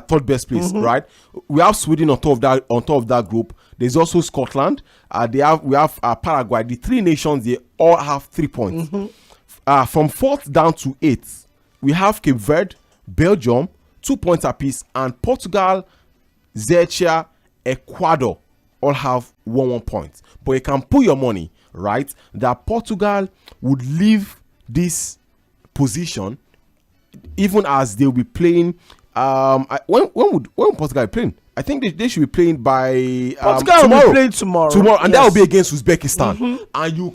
third best place, right? We have Sweden on top of that group. There's also Scotland. We have Paraguay. The 3 nations, they all have 3 points. From 4th down to 8th, we have Cape Verde, Belgium, 2 points apiece, and Portugal, Czechia, Ecuador all have 1 point. But you can put your money, right, that Portugal would leave this position even as they'll be playing. When would Portugal be playing? I think they should be playing by Portugal tomorrow. will be playing tomorrow, and that will be against Uzbekistan. And you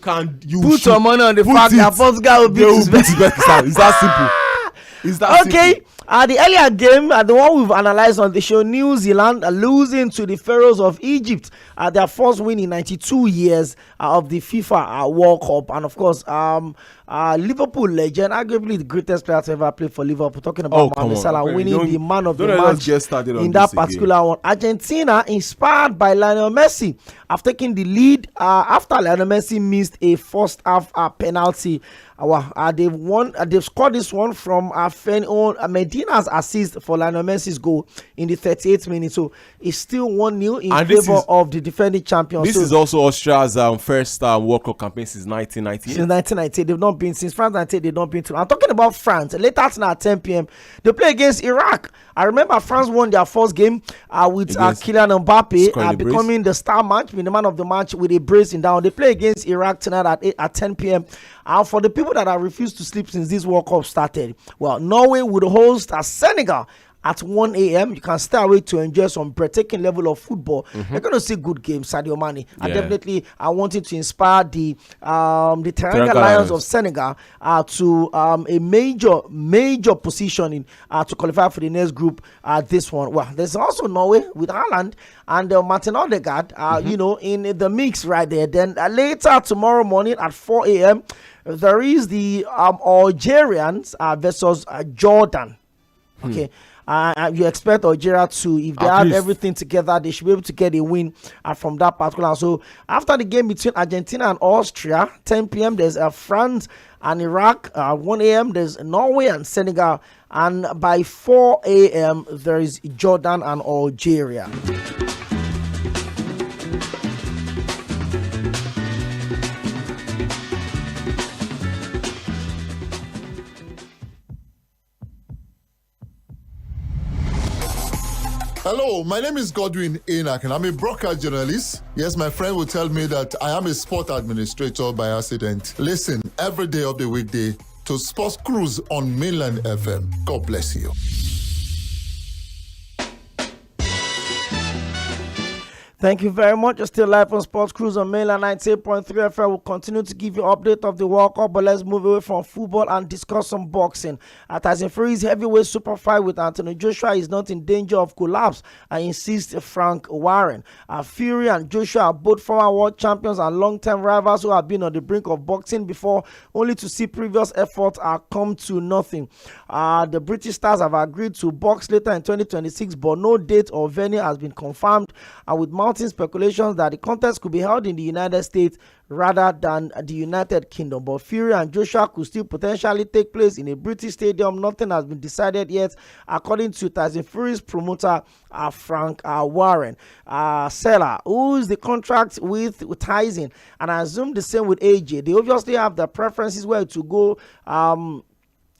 put your money on the fact that Portugal will beat Uzbekistan. It's that simple. It's that simple. The earlier game, the one we've analyzed on the show, New Zealand losing to the Pharaohs of Egypt, their first win in 92 years of the FIFA World Cup. And of course, Liverpool legend, arguably the greatest player to ever play for Liverpool, talking about Mohamed Salah winning the man of the match in that particular one. Argentina, inspired by Lionel Messi, have taken the lead after Lionel Messi missed a first half penalty. They've won. They've scored this one from Medina's assist for Lionel Messi's goal in the 38th minute. So it's still 1-0 in favor of the defending champions. This is also Austria's first World Cup campaign since 1998. Since 1998, they've not been since France 98. They've not been to. I'm talking about France. Later tonight at 10 p.m. they play against Iraq. I remember France won their first game with Kylian Mbappe becoming the star match, being the man of the match with a brace in down. They play against Iraq tonight at 10 p.m. For the people that have refused to sleep since this World Cup started, well, Norway would host Senegal at 1 a.m. You can stay away to enjoy some breathtaking level of football. You're going to see good games, Sadio Mane. I wanted to inspire the Teranga Lions of Senegal to a major positioning to qualify for the next group. This one. Well, there's also Norway with Haaland and Martin Odegaard, in the mix right there. Then later tomorrow morning at 4 a.m., there is the Algerians versus Jordan. Okay. You expect Algeria to, if they have everything together, they should be able to get a win from that particular. So after the game between Argentina and Austria, 10 p.m. there's France and Iraq. 1 a.m. there's Norway and Senegal, and by 4 a.m. there is Jordan and Algeria. Hello, my name is Godwin Enoch, and I'm a broadcast journalist. Yes, my friend will tell me that I am a sport administrator by accident. Listen every day of the weekday to Sports Cruise on Mainland FM. God bless you. Thank you very much. You're still live on Sports Cruise on Mainland 98.3 FM. We'll continue to give you update of the World Cup, but let's move away from football and discuss some boxing. Tyson Fury's heavyweight super fight with Anthony Joshua is not in danger of collapse, insists Frank Warren. Fury and Joshua are both former world champions and long-term rivals who have been on the brink of boxing before, only to see previous efforts come to nothing. The British stars have agreed to box later in 2026, but no date or venue has been confirmed, with mounting speculations that the contest could be held in the United States rather than the United Kingdom. But Fury and Joshua could still potentially take place in a British stadium. Nothing has been decided yet, according to Tyson Fury's promoter, Frank Warren. Seller, who is the contract with Tyson, and I assume the same with AJ. They obviously have their preferences where to go.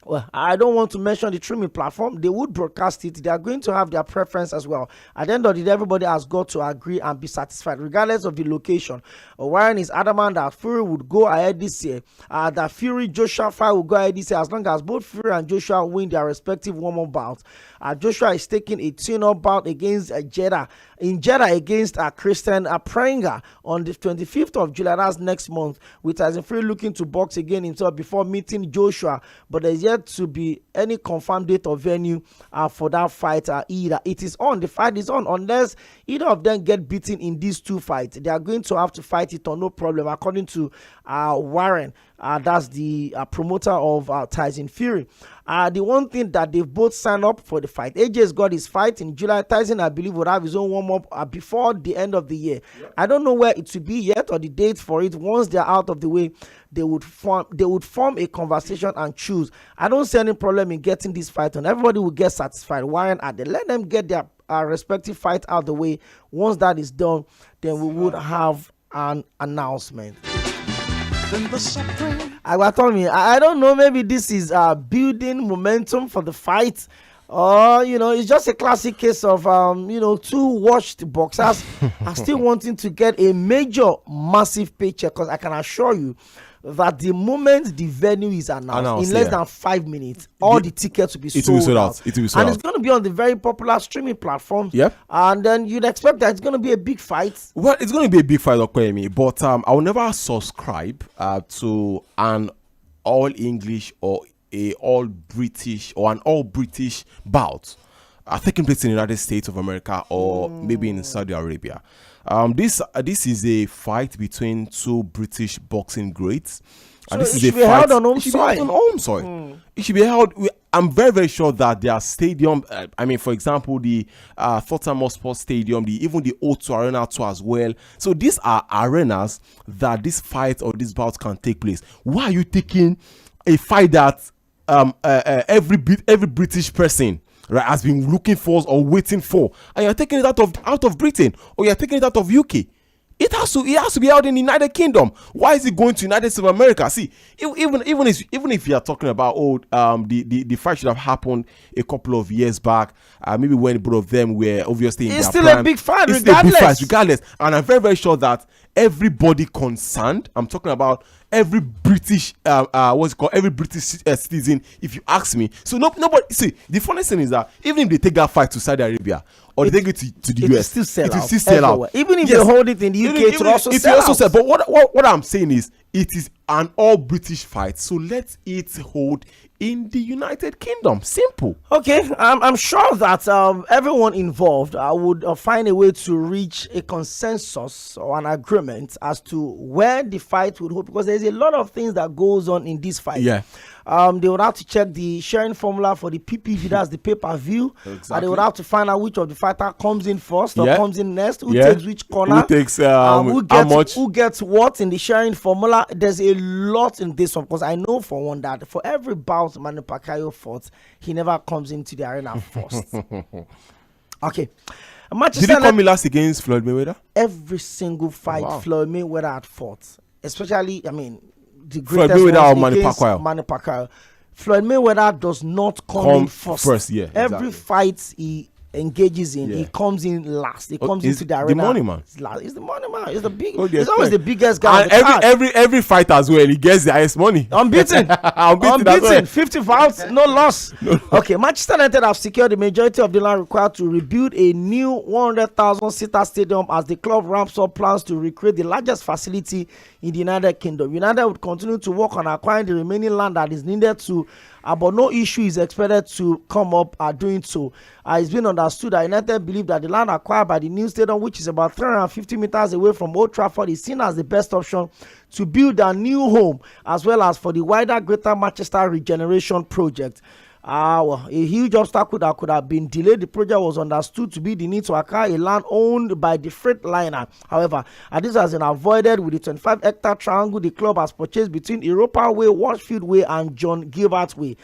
Well, I don't want to mention the streaming platform. They would broadcast it. They are going to have their preference as well. At the end of the day, everybody has got to agree and be satisfied, regardless of the location. Warren is adamant that Fury would go ahead this year. That Fury-Joshua fight will go ahead this year as long as both Fury and Joshua win their respective warm-up bouts. Joshua is taking a tune-up bout against Jeddah against Christian Prenga on the 25th of July. That's next month, with Tyson Fury looking to box again himself before meeting Joshua. But there's yet to be any confirmed date or venue for that fight either. The fight is on unless either of them get beaten in these two fights. They are going to have to fight it on no problem, according to Warren. That's the promoter of Tyson Fury. The one thing that they've both signed up for the fight. AJ's got his fight in July. Tyson, I believe, would have his own warm-up before the end of the year. Yeah. I don't know where it will be yet or the date for it. Once they're out of the way, they would form a conversation and choose. I don't see any problem in getting this fight on. Everybody will get satisfied. Warren let them get their respective fight out of the way. Once that is done, then we would have an announcement. I don't know, maybe this is building momentum for the fight, or it's just a classic case of two washed boxers are still wanting to get a massive paycheck, because I can assure you that the moment the venue is announced in less than 5 minutes, all the tickets will be sold out. And it's going to be on the very popular streaming platforms. Yep. And then you'd expect that it's going to be a big fight. Well, it's going to be a big fight, Okoyemi, but I'll never subscribe to an all-English or an all-British bout taking place in the United States of America or maybe in Saudi Arabia. This is a fight between two British boxing greats. So This it is should a be fight. held on home It should be held soil. on home soil. It should be held. I'm very, very sure that their stadium, for example, the Tottenham Hotspur Stadium, even the O2 Arena too as well. So these are arenas that this fight or this bout can take place. Why are you taking a fight that every British person, right, has been looking for or waiting for, and you're taking it out of Britain, or you're taking it out of UK? It has to be held in the United Kingdom. Why is it going to United States of America? See, even if you are talking about the fight should have happened a couple of years back, maybe when both of them were obviously in It's their still prime. a big fight, It's still a big regardless. fight, regardless. And I'm very, very sure that everybody concerned, I'm talking about every British every British citizen, if you ask me. So nobody, see, the funny thing is that even if they take that fight to Saudi Arabia or they take it to the US, still sell it will out still sell everywhere. out. Even if Yes. they hold it in the UK, it will also It sell out. But what I'm saying is, it is an all British fight, so let it hold in the United Kingdom. Simple. Okay, I'm sure that everyone involved would find a way to reach a consensus or an agreement as to where the fight would hold, because there's a lot of things that goes on in this fight. Yeah. They would have to check the sharing formula for the PPV, that's the pay-per-view. Exactly. And they would have to find out which of the fighter comes in first or comes in next, who Yeah. takes which corner, Who takes how much, who gets what in the sharing formula. There's a lot in this one, because I know for one that for every bout Manny Pacquiao fought, he never comes into the arena first. Okay. Did he come in last against Floyd Mayweather? Every single fight Floyd Mayweather had fought, especially, the Floyd greatest Mayweather ones or Manny against Pacquiao? Manny Pacquiao. Floyd Mayweather does not come in first. Yeah, Every exactly. fight he engages in, he Yeah. comes in last. He Oh, comes he's into the the arena. money man. He's last. He's the money man. He's the big. Oh, He's yeah, always yeah. the biggest guy. And on the card. every fight as well, he gets the highest money. Unbeaten. Unbeaten as well. 50 fights, no loss. Okay, Manchester United have secured the majority of the land required to rebuild a new 100,000-seater stadium as the club ramps up plans to recreate the largest facility in the United Kingdom. United would continue to work on acquiring the remaining land that is needed to, but no issue is expected to come up doing so. It's been understood that United believe that the land acquired by the new stadium, which is about 350 meters away from Old Trafford, is seen as the best option to build a new home, as well as for the wider Greater Manchester regeneration project. A huge obstacle that could have been delayed the project was understood to be the need to acquire a land owned by the freight liner. However, this has been avoided with the 25-hectare triangle the club has purchased between Europa Way, Watchfield Way, and John Gilbert Way.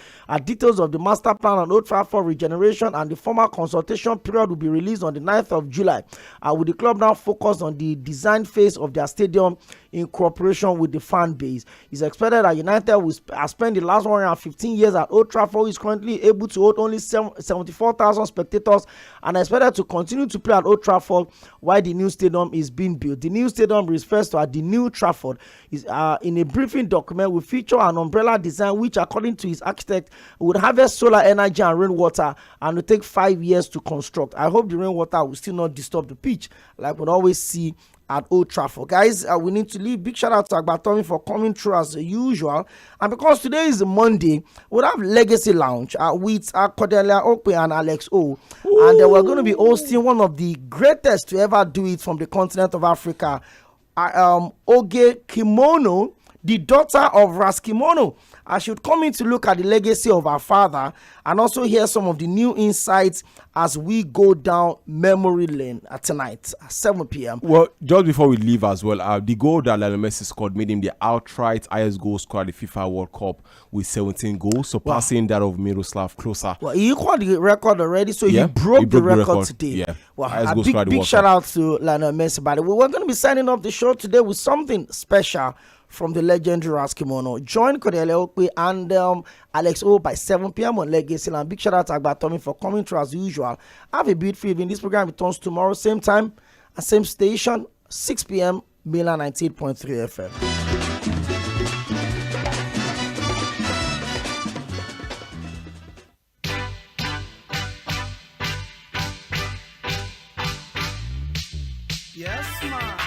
Details of the master plan on Old Trafford regeneration and the formal consultation period will be released on the 9th of July. With the club now focused on the design phase of their stadium in cooperation with the fan base. It's expected that United will spend the last 115 years at Old Trafford, is currently able to hold only 74,000 spectators, and expected to continue to play at Old Trafford while the new stadium is being built. The new stadium refers to as the New Trafford. Is in a briefing document will feature an umbrella design which, according to his architect, would harvest solar energy and rainwater, and will take 5 years to construct. I hope the rainwater will still not disturb the pitch like we always see at Old Trafford. Guys, we need to leave. Big shout out to 𝐴̀gbàtọ́mì for coming through as usual. And because today is Monday, we'll have Legacy Lounge with 𝐶ʻ and Alex O. And we're going to be hosting one of the greatest to ever do it from the continent of Africa, Oge Kimono, the daughter of Ras Kimono. I should come in to look at the legacy of our father and also hear some of the new insights as we go down memory lane tonight at 7 p.m. Well, just before we leave as well, the goal that Lionel Messi scored made him the outright highest goal scorer at the FIFA World Cup with 17 goals, surpassing that of Miroslav Klose. Well, he equaled the record already, so he broke the record today. Yeah. Well, a big shout out to Lionel Messi. By the way, we're going to be signing off the show today with something special from the legendary Ras Kimono. Join Alex and Alex O by 7 p.m. on Legacy. And big shout out to 𝐴̀gbàtọ́mì for coming through as usual. Have a beautiful evening. This program returns tomorrow, same time and same station, 6 p.m. Milan 98.3 FM. Yes, man.